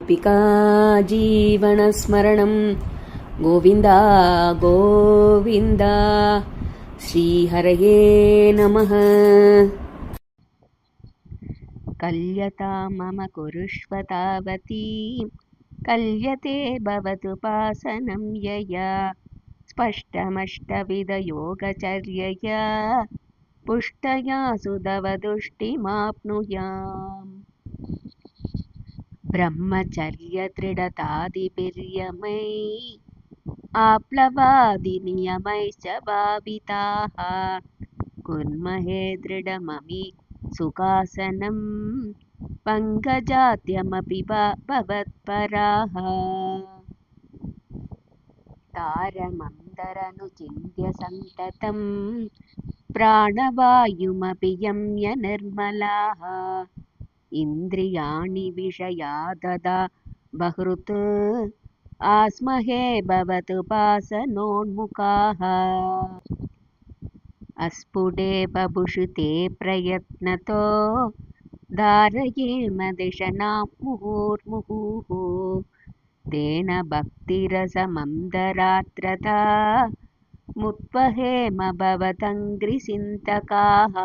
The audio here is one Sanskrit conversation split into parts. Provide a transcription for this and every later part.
गोपिका जीवनस्मरणं गोविन्द गोविन्द श्रीहरये नमः। कल्यता मम कुरुष्व तावतीं कल्यते भवतु पासनं यया स्पष्टमष्टविधयोगचर्यया पुष्टया सुदवदुष्टिमाप्नुयाम्। ब्रह्मचर्यदृढतादिभिर्यमैः आप्लवादिनियमैश्च भाविताः कुर्महे दृढममि सुखासनं पङ्कजाद्यमपि भवत्पराः। तारमन्दरनुचिन्त्य सन्ततं प्राणवायुमपि यम्य निर्मलाः इन्द्रियाणि विषयाददा बहृत् आस्महे भवतु पासनोन्मुखाः। अस्फुटे बभुषुते प्रयत्नतो धारयेम दिशनां मुहुर्मुहुः तेन भक्तिरसमन्दरात्रता मुत्वहेम भवतङ्घ्रिसिन्तकाः।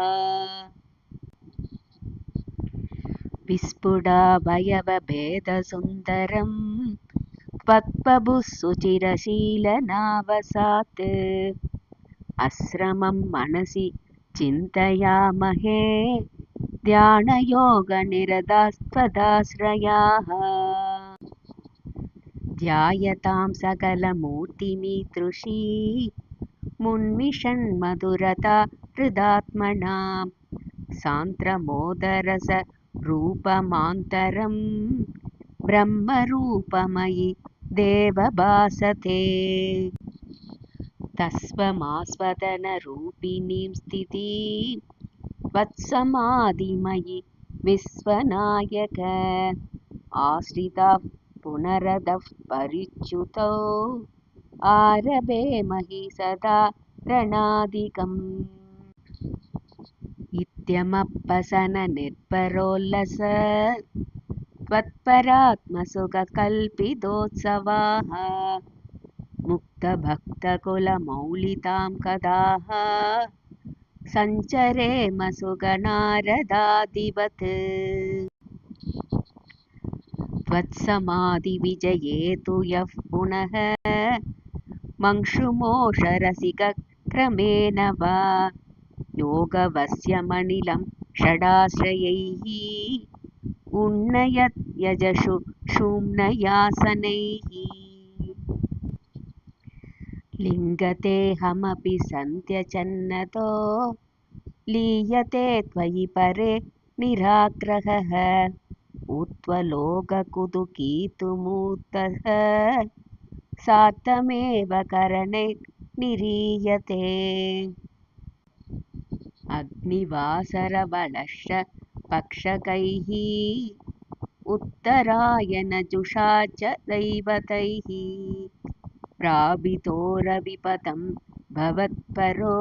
विस्फुटावयवभेदसुन्दरं त्वत्प्रभुः सुचिरशीलनावसात् अस्रमं मनसि चिन्तयामहे ध्यानयोगनिरतास्त्वदाश्रयाः। ध्यायतां सकलमूर्तिमीदृशी मुन्मिषन्मधुरता हृदात्मनां सान्द्रमोदरसरूपमान्तरं ब्रह्मरूपमयि देवभासते। तस्त्वमास्वादनरूपिणीं स्थितिं त्वत्समाधिमयि विश्वनायक आश्रिताः पुनरदः परिच्युतौ आरभेमहि सदा रणादिकम्। इत्यमप्पसननिर्भरोल्लस त्वत्परात्मसुखकल्पितोत्सवाः मुक्तभक्तकुलमौलितां कदाः सञ्चरेम सुगनारदादिवत्। त्वत्समाधिविजये तु यः पुनः मंशुमोषरसिकक्रमेण वा योगवस्यमनिलं षडाश्रयैः उन्नयत् यजषु क्षुम्नयासनैः। लिङ्गतेऽहमपि सन्त्यचन्नतो लीयते त्वयि परे निराग्रहः उत्वलोककुतुकीतुमूर्तः सार्थमेव करणे निरीयते। अग्निवासरबलश्च पक्षकैः उत्तरायणजुषा च दैवतैः प्राभितोरविपतं भवत्परो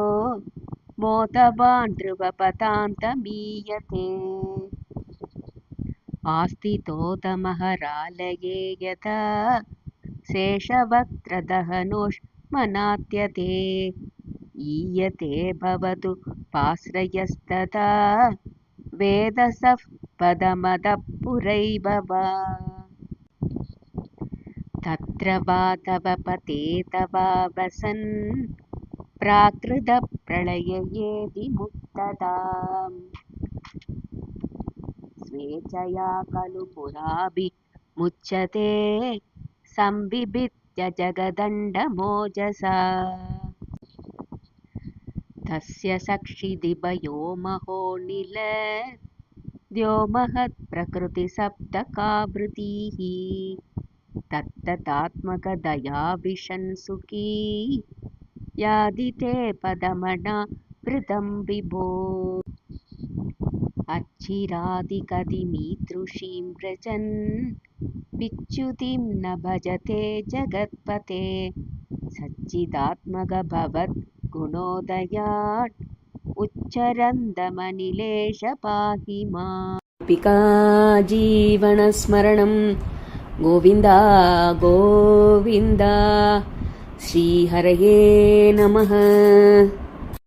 मोदवान् ध्रुवपदान्तमीयते। आस्थितोतमहरालये यथा शेषवक्त्रदहनोष्मनात्यते ईयते भवतु पाश्रयस्तथा वेदसः पदमदः पुरैव वा। तत्र वा तव पते तवा वसन् प्राकृतप्रलययेति मुक्तताम् स्वेच्छया खलु पुराभिमुच्यते संविभित्य जगदण्डमोजसा। तस्य सक्षिदिभयो महत्प्रकृतिसप्तकावृतिः तत्तदात्मकदयाभिषन् सुखी यादिते पदमनावृतं विभो। अच्छिरादिकदिमीदृशीं व्रजन् विच्युतिं न भजते जगत्पते सच्चिदात्मक भवद्गुणोदयात् उच्चरन्दमनिलेश पाहि माम्। गोपिका जीवनस्मरणं ಗೋವಿಂದ ಗೋವಿಂದ ಶ್ರೀಹರಯೇ ನಮಃ.